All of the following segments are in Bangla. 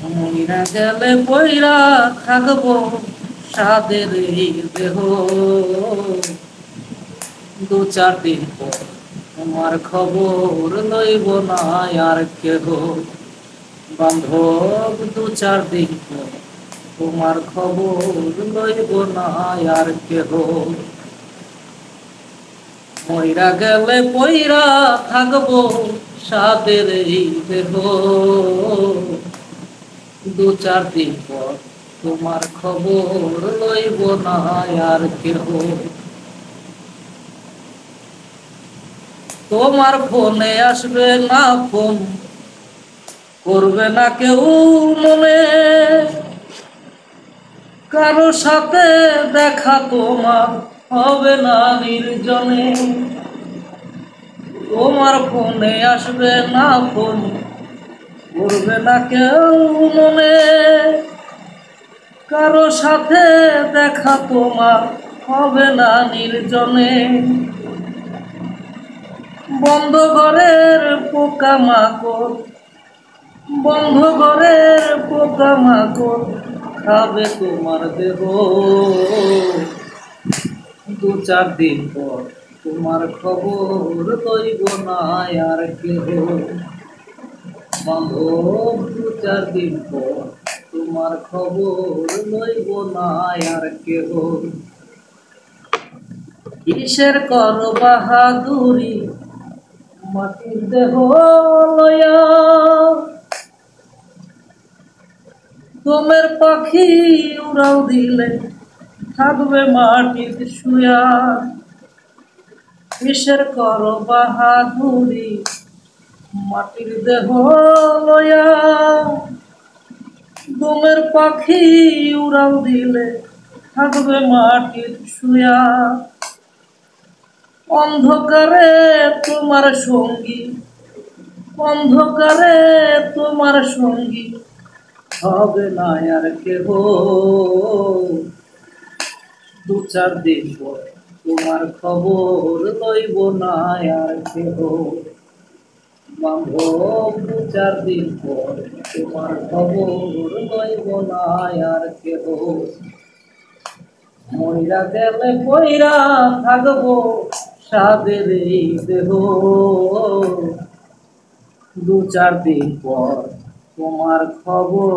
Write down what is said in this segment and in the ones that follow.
মইরা গেলে পইরা থাকবো সাদের এই দেহ, দু চার দিন পর তোমার খবর লইব না আর কেহ। বান্ধব দু চার দিন পর তোমার খবর লইব না আর কেহ। মইরা গেলে পইরা থাকবো সাদের এই দেহ, দু চার দিন পর তোমার খবর লইব না আর কেহ। তোমার ফোনে আসবে না, ফোন করবে না কেউ মনে, কারো সাথে দেখা তোমার হবে না নির্জনে। তোমার ফোনে আসবে না, ফোন করবে না কেউ মনে, কারো সাথে দেখা তোমার হবে না নির্জনে। বন্ধ ঘরের পোকামাকড়, বন্ধ ঘরের পোকামাকড় খাবে তোমার দেহ, দু চার দিন পর তোমার খবর লইব না আর কেহ। বান্ধব দু চার দিন পর তোমার খবর লইব না আর কেহ। কিসের কর বাহাদুরি মাটির দেহ লয়া, দমের পাখি উড়াল দিলে থাকবে মাটির শুয়া। কিসের কর বাহাদুরি মাটির দেহ লয়া, দমের পাখি উড়াল দিলে থাকবে মাটির শুয়া। অন্ধকারে তোমার সঙ্গী, অন্ধকারে তোমার সঙ্গী হবে না আর কেহ, দু চার দিন পর তোমার খবর লইব না আর কেহ। বান্ধব দু চার দিন পর তোমার খবর লইব না আর কেহ। মইরা গেলে পইরা থাকবো সাদের এই দেহ, দু চার দিন পর তোমার খবর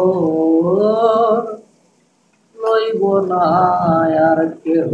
লইব না আর কেহ।